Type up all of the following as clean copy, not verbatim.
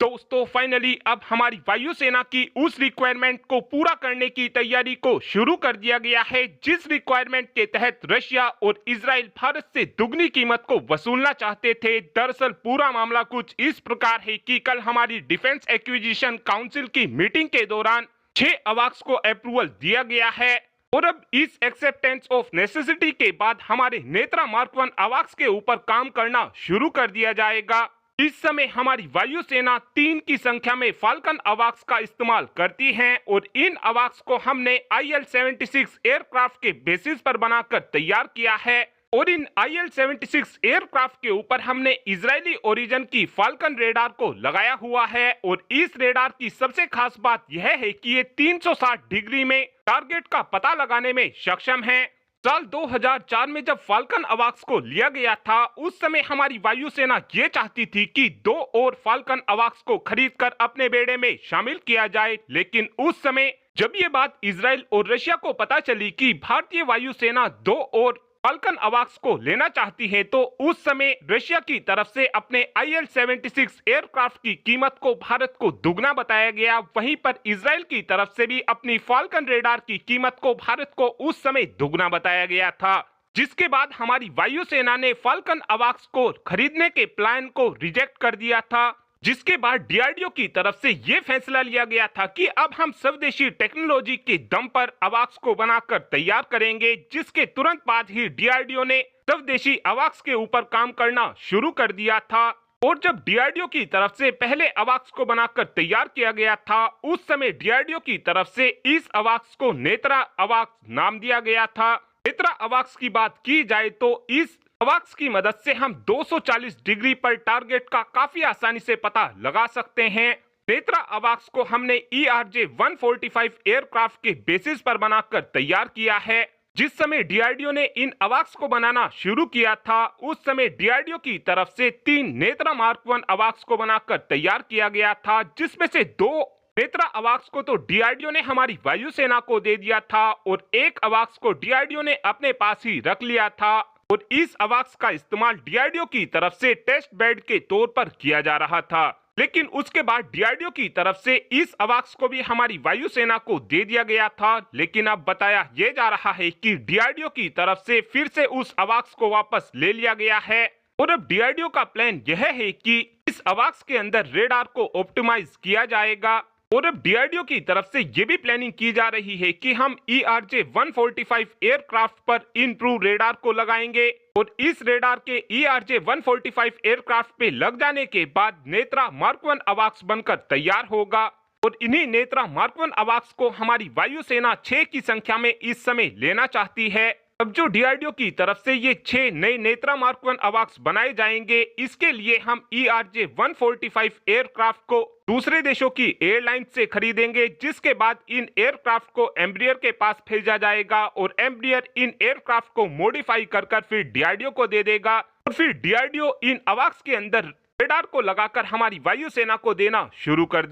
दोस्तों फाइनली अब हमारी वायुसेना की उस रिक्वायरमेंट को पूरा करने की तैयारी को शुरू कर दिया गया है जिस रिक्वायरमेंट के तहत रशिया और इजराइल भारत से दुगनी कीमत को वसूलना चाहते थे। दरअसल पूरा मामला कुछ इस प्रकार है कि कल हमारी डिफेंस एक्विजिशन काउंसिल की मीटिंग के दौरान 6 अवाक्स को अप्रूवल दिया गया है और अब इस एक्सेप्टेंस ऑफ नेसेसिटी के बाद हमारे नेत्रा मार्क 1 अवाक्स के ऊपर काम करना शुरू कर दिया जाएगा। इस समय हमारी वायुसेना 3 की संख्या में फाल्कन अवाक्स का इस्तेमाल करती है और इन अवाक्स को हमने IL-76 एयरक्राफ्ट के बेसिस पर बनाकर तैयार किया है और इन IL-76 एयरक्राफ्ट के ऊपर हमने इजरायली ओरिजिन की फाल्कन रेडार को लगाया हुआ है और इस रेडार की सबसे खास बात यह है कि ये 360 डिग्री में टारगेट का पता लगाने में सक्षम है। साल 2004 में जब फाल्कन अवाक्स को लिया गया था उस समय हमारी वायुसेना ये चाहती थी कि 2 और फाल्कन अवाक्स को खरीदकर अपने बेड़े में शामिल किया जाए, लेकिन उस समय जब ये बात इजराइल और रशिया को पता चली कि भारतीय वायुसेना 2 और फाल्कन अवाक्स को लेना चाहती है तो उस समय रशिया की तरफ से अपने IL-76 एयरक्राफ्ट की कीमत को भारत को दुगना बताया गया। वहीं पर इजराइल की तरफ से भी अपनी फाल्कन रेडार की कीमत को भारत को उस समय दुगना बताया गया था, जिसके बाद हमारी वायुसेना ने फाल्कन अवाक्स को खरीदने के प्लान को रिजेक्ट कर दिया था। जिसके बाद DRDO की तरफ से यह फैसला लिया गया था कि अब हम स्वदेशी टेक्नोलॉजी के दम पर अवाक्स को बनाकर तैयार करेंगे, जिसके तुरंत बाद ही DRDO ने स्वदेशी अवाक्स के ऊपर काम करना शुरू कर दिया था। और जब DRDO की तरफ से पहले अवाक्स को बनाकर तैयार किया गया था उस समय DRDO की तरफ से इस अवाक्स को नेत्रा अवाक्स नाम दिया गया था। नेत्रा अवाक्स की बात की जाए तो इस अवाक्स की मदद से हम 240 डिग्री पर टारगेट का काफी आसानी से पता लगा सकते हैं। नेत्रा अवाक्स को हमने ERJ-145 एयरक्राफ्ट के बेसिस पर बनाकर तैयार किया है। जिस समय DRDO ने इन अवाक्स को बनाना शुरू किया था उस समय DRDO की तरफ से 3 नेत्रा मार्क 1 अवाक्स को बनाकर तैयार किया गया था, जिसमें से 2 नेत्रा अवाक्स को तो DRDO ने हमारी वायुसेना को दे दिया था और एक अवाक्स को DRDO ने अपने पास ही रख लिया था और इस अवाक्स का इस्तेमाल DRDO की तरफ से टेस्ट बेड के तौर पर किया जा रहा था। लेकिन उसके बाद DRDO की तरफ से इस अवाक्स को भी हमारी वायुसेना को दे दिया गया था, लेकिन अब बताया यह जा रहा है कि DRDO की तरफ से फिर से उस अवाक्स को वापस ले लिया गया है और अब DRDO का प्लान यह है कि इस अवाक्स के अंदर रेडार को ऑप्टिमाइज किया जाएगा और अब DRDO की तरफ से ये भी प्लानिंग की जा रही है कि हम ERJ-145 एयरक्राफ्ट पर इम्प्रूव रेडार को लगाएंगे और इस रेडार के ERJ-145 एयरक्राफ्ट पे लग जाने के बाद नेत्रा मार्क 1 अवाक्स बनकर तैयार होगा और इन्हीं नेत्रा मार्क 1 अवाक्स को हमारी वायुसेना 6 की संख्या में इस समय लेना चाहती है। अब जो DRDO की तरफ से ये 6 नए नेत्रा मार्क 1 अवाक्स बनाए जाएंगे, इसके लिए हम ERJ-145 एयरक्राफ्ट को दूसरे देशों की एयरलाइंस से खरीदेंगे, जिसके बाद इन एयरक्राफ्ट को एम्ब्रियर के पास भेजा जाएगा और एम्ब्रियर इन एयरक्राफ्ट को मॉडिफाई कर फिर DRDO को दे देगा और फिर DRDO इन अवाक्स के अंदर रेडार को लगाकर हमारी वायुसेना को देना शुरू कर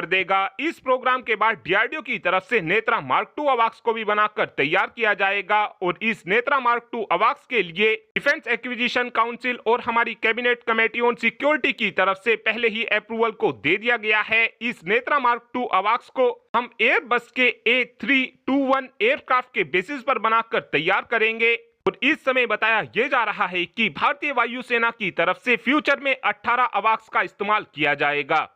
देगा। इस प्रोग्राम के बाद DRDO की तरफ से नेत्रा मार्क 2 अवाक्स को भी बनाकर तैयार किया जाएगा और इस नेत्रा मार्क 2 अवाक्स के लिए डिफेंस एक्विजिशन काउंसिल और हमारी कैबिनेट कमेटी ऑन सिक्योरिटी की तरफ से पहले ही अप्रूवल को दे दिया गया है। इस नेत्रा मार्क 2 अवाक्स को हम एयरबस के A321 एयरक्राफ्ट के बेसिस पर बनाकर तैयार करेंगे और इस समय बताया यह जा रहा है कि भारतीय वायुसेना की तरफ से फ्यूचर में 18 अवाक्स का इस्तेमाल किया जाएगा।